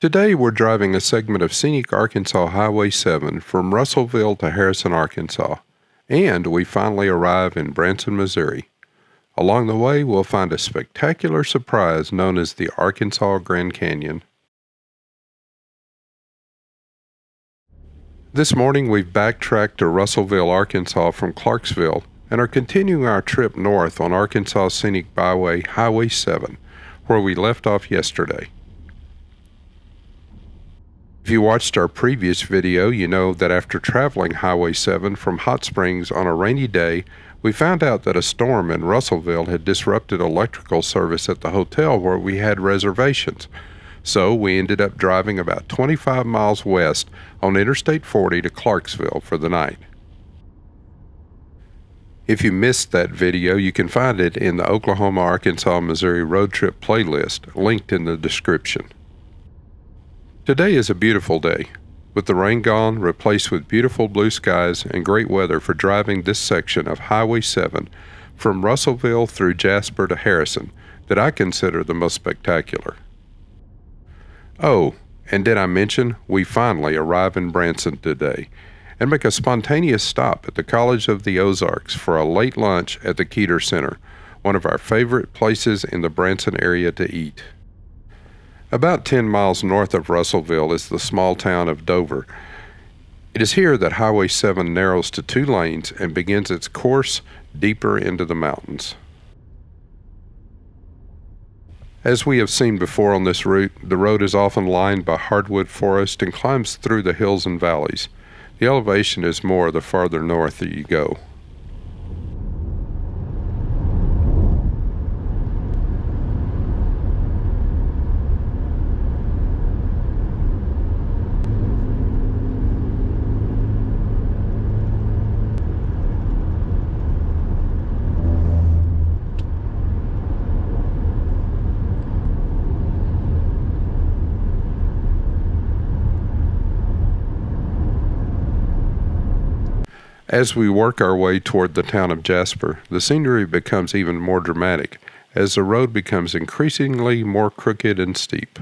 Today we're driving a segment of Scenic Arkansas Highway 7 from Russellville to Harrison, Arkansas, and we finally arrive in Branson, Missouri. Along the way we'll find a spectacular surprise known as the Arkansas Grand Canyon. This morning we've backtracked to Russellville, Arkansas from Clarksville and are continuing our trip north on Arkansas Scenic Byway Highway 7, where we left off yesterday. If you watched our previous video, you know that after traveling Highway 7 from Hot Springs on a rainy day, we found out that a storm in Russellville had disrupted electrical service at the hotel where we had reservations. So we ended up driving about 25 miles west on Interstate 40 to Clarksville for the night. If you missed that video, you can find it in the Oklahoma, Arkansas, Missouri road trip playlist linked in the description. Today is a beautiful day, with the rain gone, replaced with beautiful blue skies and great weather for driving this section of Highway 7 from Russellville through Jasper to Harrison that I consider the most spectacular. Oh, and did I mention we finally arrive in Branson today and make a spontaneous stop at the College of the Ozarks for a late lunch at the Keeter Center, one of our favorite places in the Branson area to eat. About 10 miles north of Russellville is the small town of Dover. It is here that Highway 7 narrows to 2 lanes and begins its course deeper into the mountains. As we have seen before on this route, the road is often lined by hardwood forest and climbs through the hills and valleys. The elevation is more the farther north that you go. As we work our way toward the town of Jasper, the scenery becomes even more dramatic as the road becomes increasingly more crooked and steep.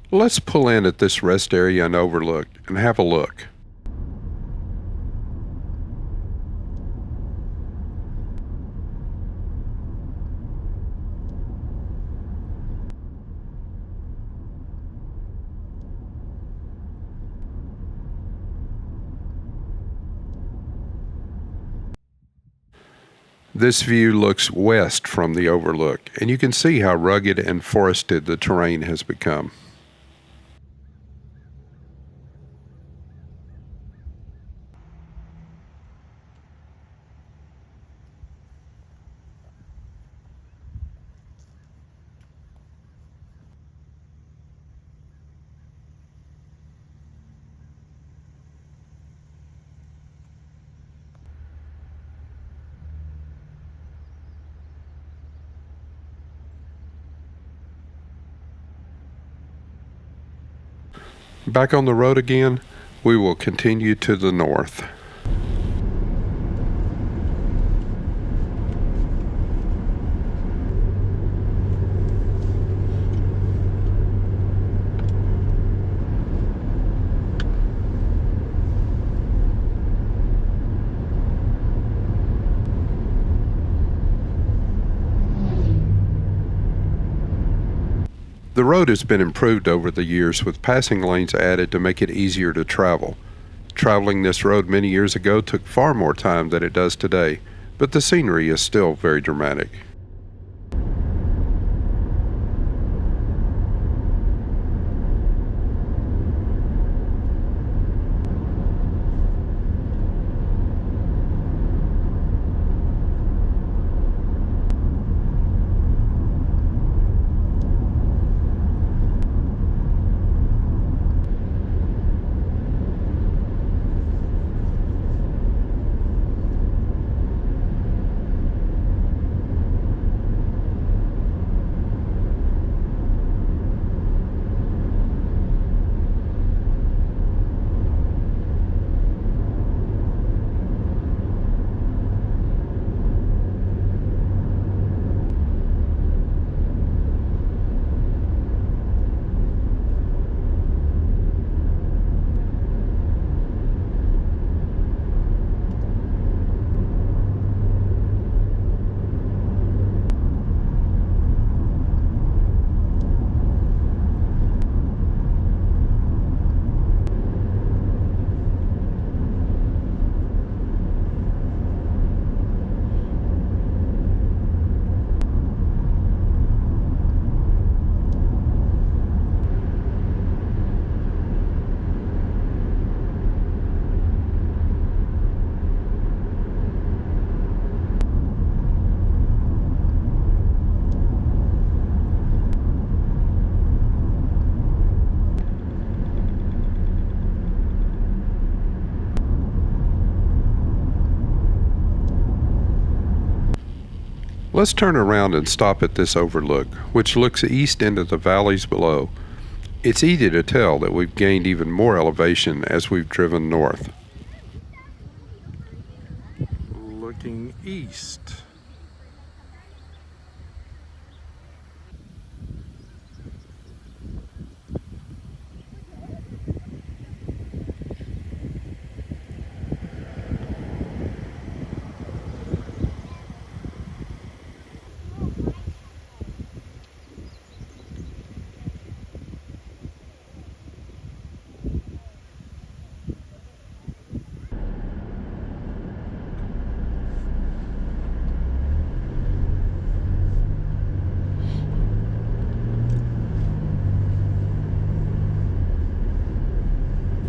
Let's pull in at this rest area and overlook and have a look. This view looks west from the overlook, and you can see how rugged and forested the terrain has become. Back on the road again, we will continue to the north. The road has been improved over the years with passing lanes added to make it easier to travel. Traveling this road many years ago took far more time than it does today, but the scenery is still very dramatic. Let's turn around and stop at this overlook, which looks east into the valleys below. It's easy to tell that we've gained even more elevation as we've driven north. Looking east.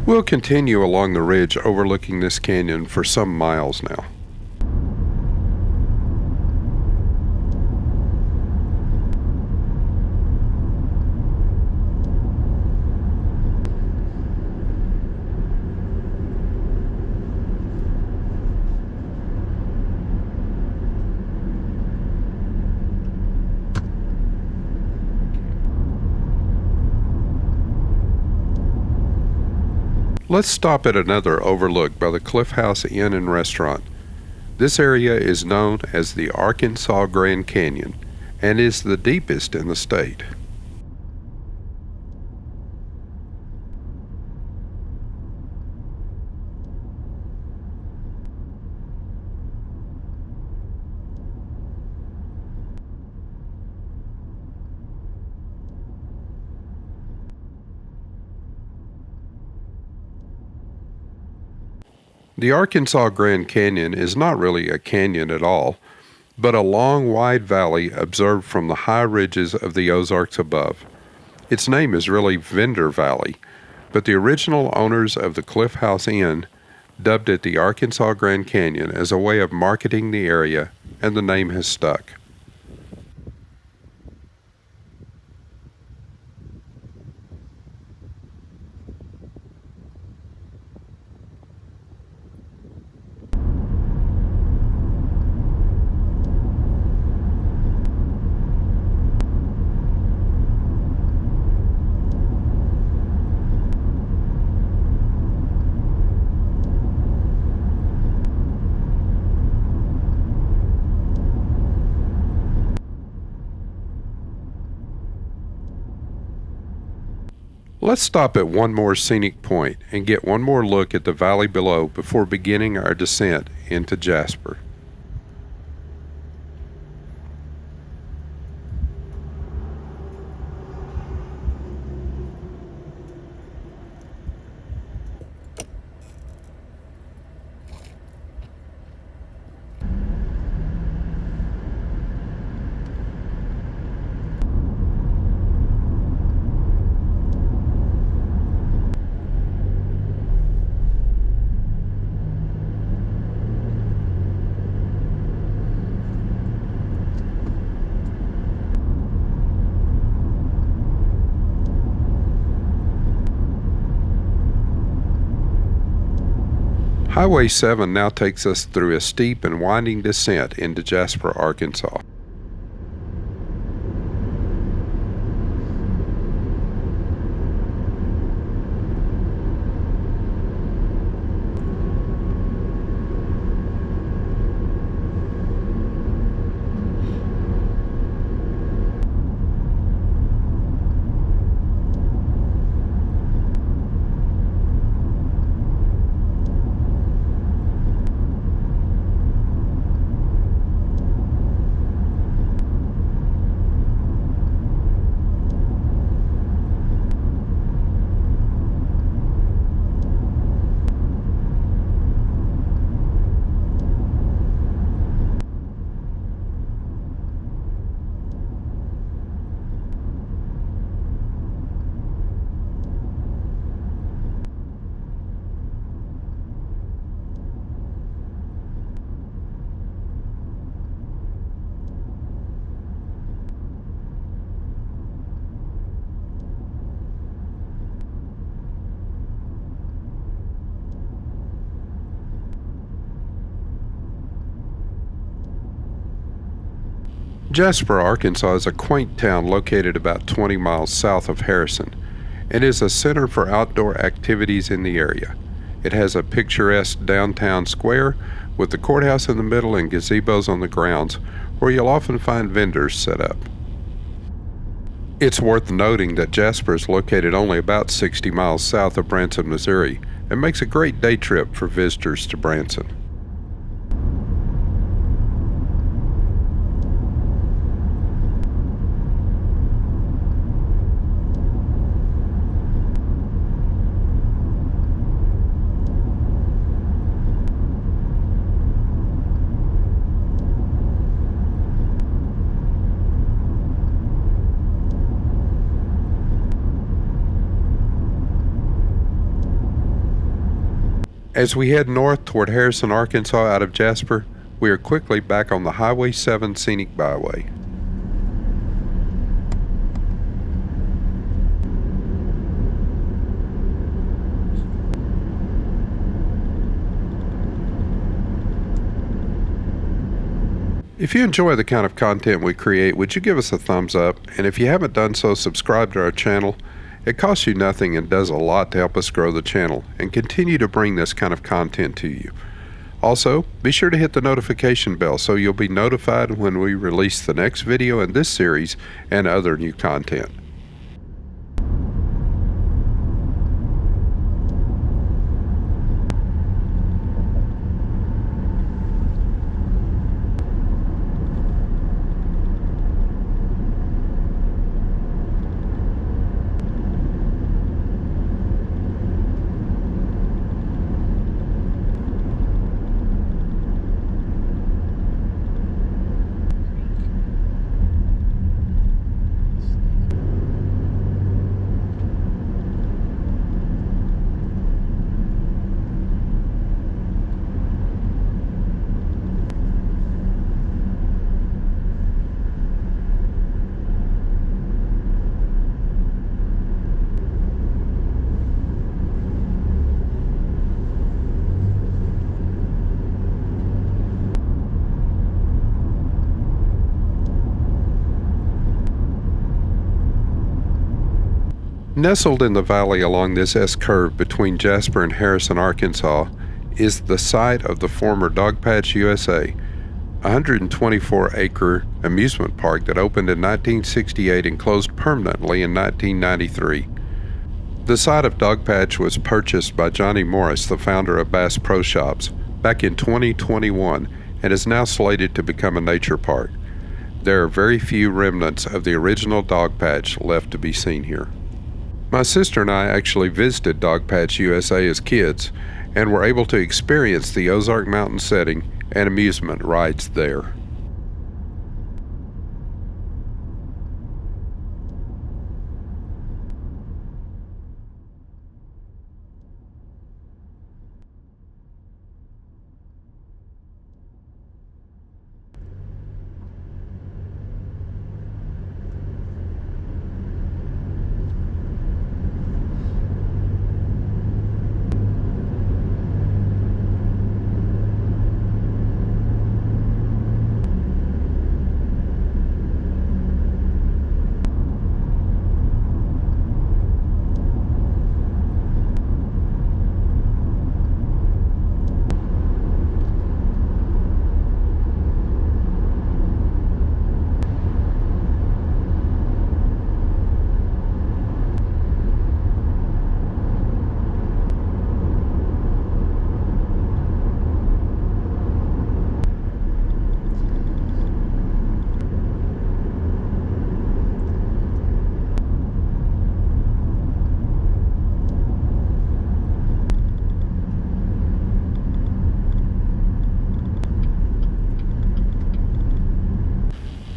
We'll continue along the ridge overlooking this canyon for some miles now. Let's stop at another overlook by the Cliff House Inn and Restaurant. This area is known as the Arkansas Grand Canyon and is the deepest in the state. The Arkansas Grand Canyon is not really a canyon at all, but a long, wide valley observed from the high ridges of the Ozarks above. Its name is really Vendor Valley, but the original owners of the Cliff House Inn dubbed it the Arkansas Grand Canyon as a way of marketing the area, and the name has stuck. Let's stop at one more scenic point and get one more look at the valley below before beginning our descent into Jasper. Highway 7 now takes us through a steep and winding descent into Jasper, Arkansas. Jasper, Arkansas is a quaint town located about 20 miles south of Harrison and is a center for outdoor activities in the area. It has a picturesque downtown square with the courthouse in the middle and gazebos on the grounds where you'll often find vendors set up. It's worth noting that Jasper is located only about 60 miles south of Branson, Missouri, and makes a great day trip for visitors to Branson. As we head north toward Harrison, Arkansas out of Jasper, we are quickly back on the Highway 7 Scenic Byway. If you enjoy the kind of content we create, would you give us a thumbs up? And if you haven't done so, subscribe to our channel. It costs you nothing and does a lot to help us grow the channel and continue to bring this kind of content to you. Also, be sure to hit the notification bell so you'll be notified when we release the next video in this series and other new content. Nestled in the valley along this S-curve between Jasper and Harrison, Arkansas, is the site of the former Dogpatch USA, a 124-acre amusement park that opened in 1968 and closed permanently in 1993. The site of Dogpatch was purchased by Johnny Morris, the founder of Bass Pro Shops, back in 2021 and is now slated to become a nature park. There are very few remnants of the original Dogpatch left to be seen here. My sister and I actually visited Dogpatch USA as kids and were able to experience the Ozark mountain setting and amusement rides there.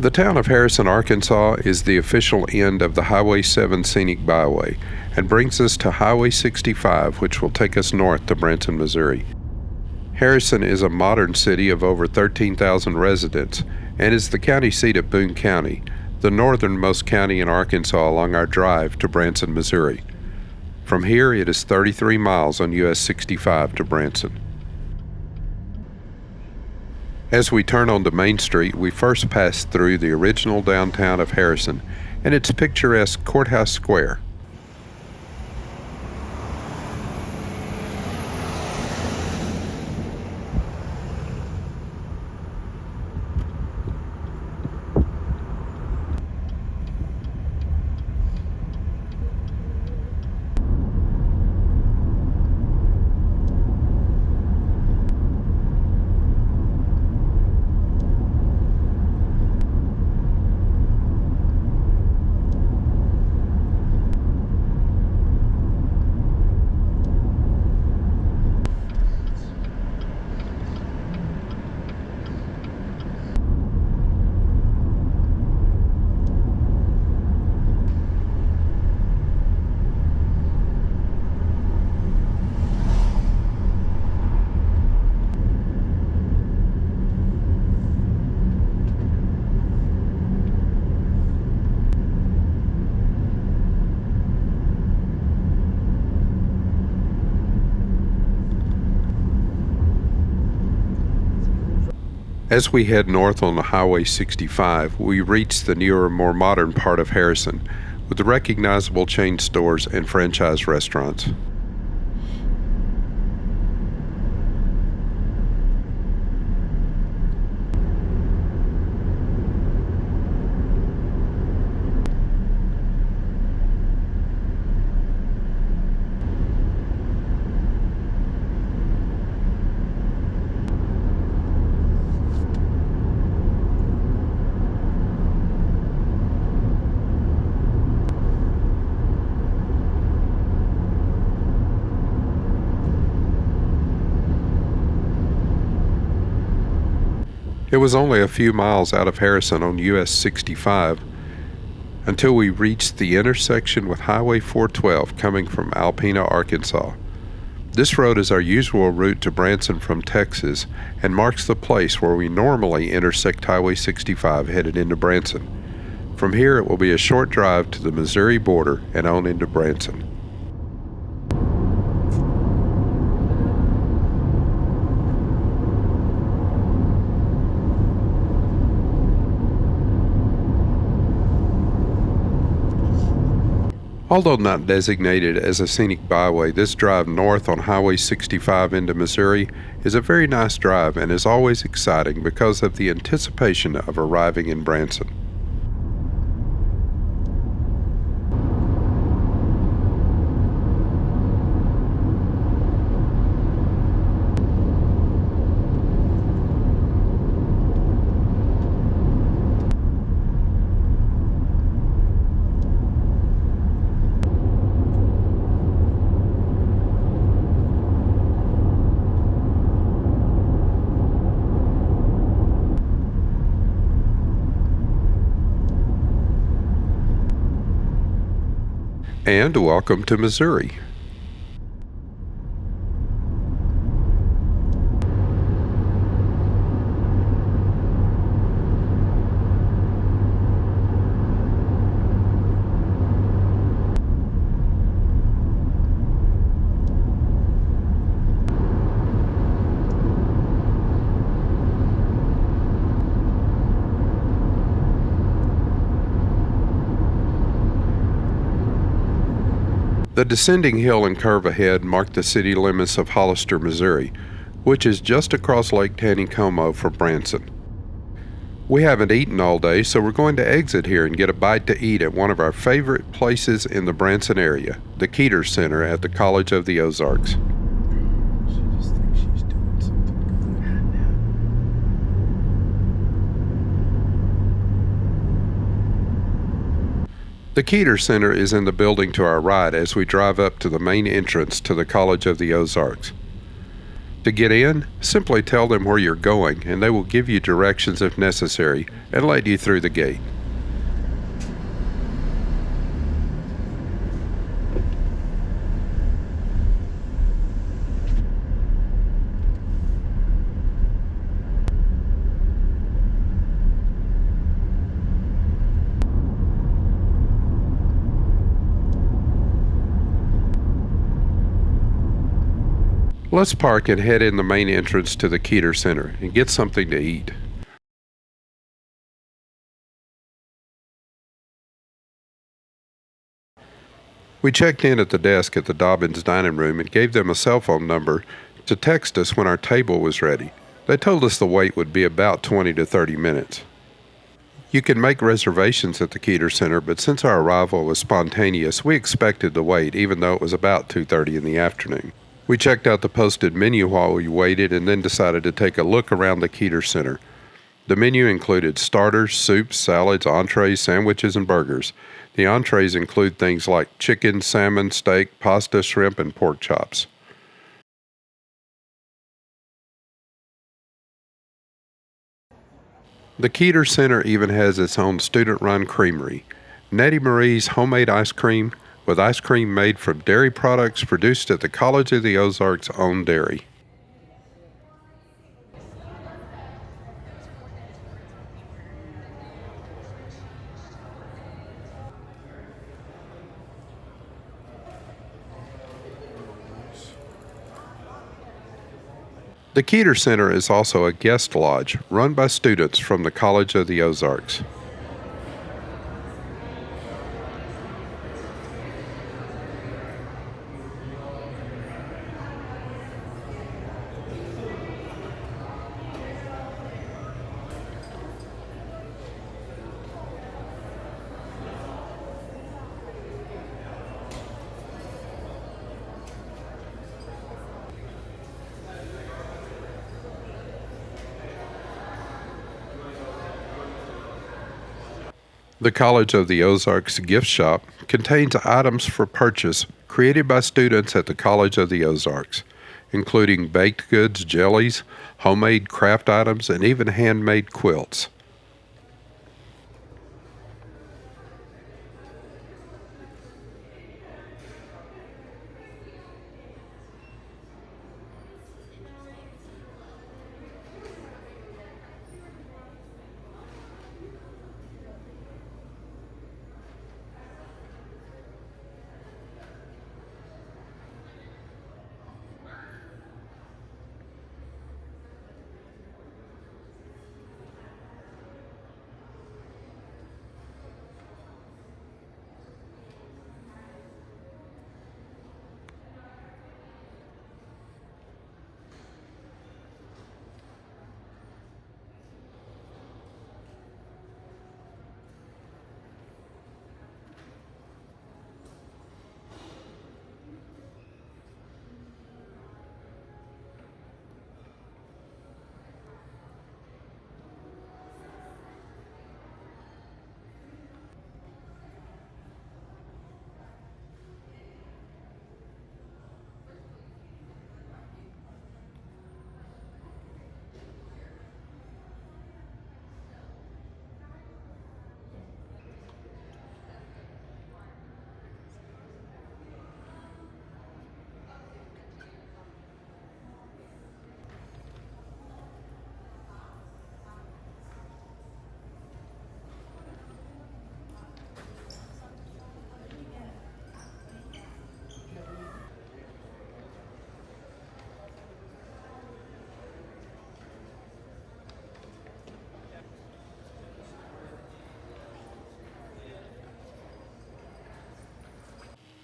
The town of Harrison, Arkansas is the official end of the Highway 7 Scenic Byway and brings us to Highway 65, which will take us north to Branson, Missouri. Harrison is a modern city of over 13,000 residents and is the county seat of Boone County, the northernmost county in Arkansas along our drive to Branson, Missouri. From here, it is 33 miles on US 65 to Branson. As we turn onto Main Street, we first pass through the original downtown of Harrison and its picturesque Courthouse Square. As we head north on the Highway 65, we reach the newer, more modern part of Harrison, with the recognizable chain stores and franchise restaurants. It was only a few miles out of Harrison on US 65 until we reached the intersection with Highway 412 coming from Alpena, Arkansas. This road is our usual route to Branson from Texas and marks the place where we normally intersect Highway 65 headed into Branson. From here, it will be a short drive to the Missouri border and on into Branson. Although not designated as a scenic byway, this drive north on Highway 65 into Missouri is a very nice drive and is always exciting because of the anticipation of arriving in Branson. And welcome to Missouri. The descending hill and curve ahead mark the city limits of Hollister, Missouri, which is just across Lake Taneycomo from Branson. We haven't eaten all day, so we're going to exit here and get a bite to eat at one of our favorite places in the Branson area, the Keeter Center at the College of the Ozarks. The Keeter Center is in the building to our right as we drive up to the main entrance to the College of the Ozarks. To get in, simply tell them where you're going and they will give you directions if necessary and lead you through the gate. Let's park and head in the main entrance to the Keeter Center and get something to eat. We checked in at the desk at the Dobbins dining room and gave them a cell phone number to text us when our table was ready. They told us the wait would be about 20 to 30 minutes. You can make reservations at the Keeter Center, but since our arrival was spontaneous, we expected to wait even though it was about 2:30 in the afternoon. We checked out the posted menu while we waited and then decided to take a look around the Keeter Center. The menu included starters, soups, salads, entrees, sandwiches, and burgers. The entrees include things like chicken, salmon, steak, pasta, shrimp, and pork chops. The Keeter Center even has its own student-run creamery, Nettie Marie's homemade ice cream, with ice cream made from dairy products produced at the College of the Ozarks' own dairy. The Keeter Center is also a guest lodge run by students from the College of the Ozarks. The College of the Ozarks gift shop contains items for purchase created by students at the College of the Ozarks, including baked goods, jellies, homemade craft items, and even handmade quilts.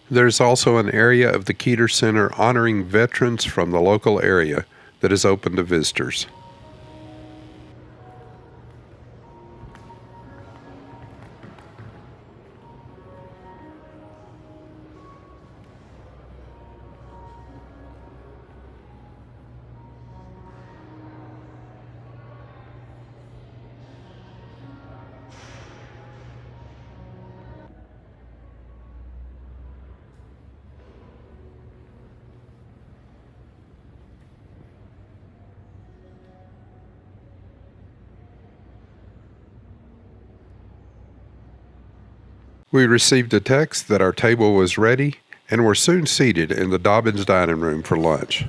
There's also an area of the Keeter Center honoring veterans from the local area that is open to visitors. We received a text that our table was ready and were soon seated in the Dobbins dining room for lunch.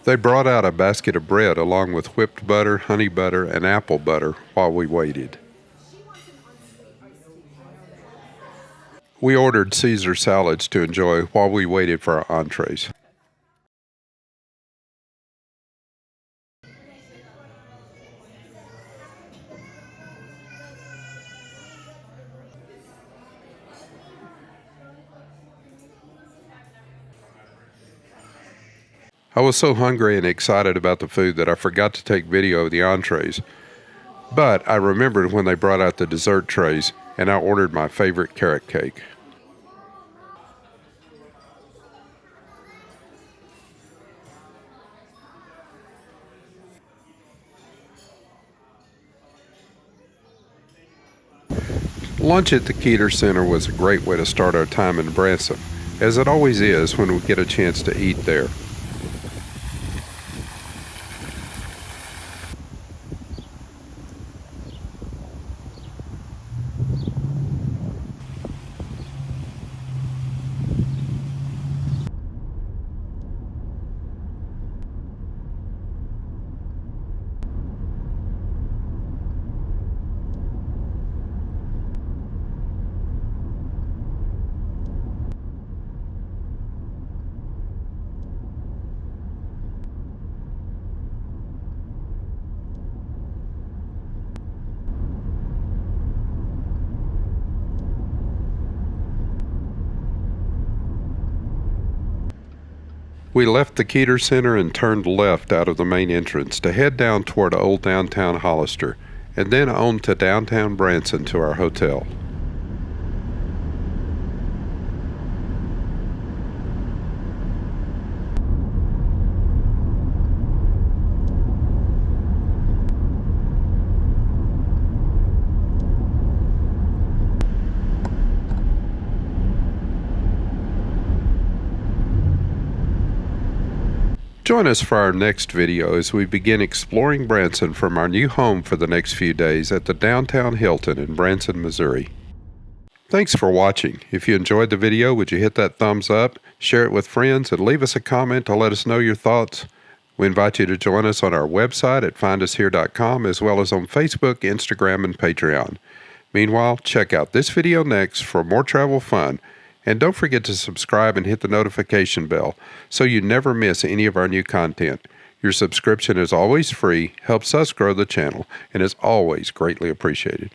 They brought out a basket of bread along with whipped butter, honey butter, and apple butter while we waited. We ordered Caesar salads to enjoy while we waited for our entrees. I was so hungry and excited about the food that I forgot to take video of the entrees. But I remembered when they brought out the dessert trays, and I ordered my favorite carrot cake. Lunch at the Keeter Center was a great way to start our time in Branson, as it always is when we get a chance to eat there. We left the Keeter Center and turned left out of the main entrance to head down toward old downtown Hollister, and then on to downtown Branson to our hotel. Join us for our next video as we begin exploring Branson from our new home for the next few days at the Downtown Hilton in Branson, Missouri. Thanks for watching. If you enjoyed the video, would you hit that thumbs up, share it with friends, and leave us a comment to let us know your thoughts? We invite you to join us on our website at findushere.com as well as on Facebook, Instagram, and Patreon. Meanwhile, check out this video next for more travel fun. And don't forget to subscribe and hit the notification bell so you never miss any of our new content. Your subscription is always free, helps us grow the channel, and is always greatly appreciated.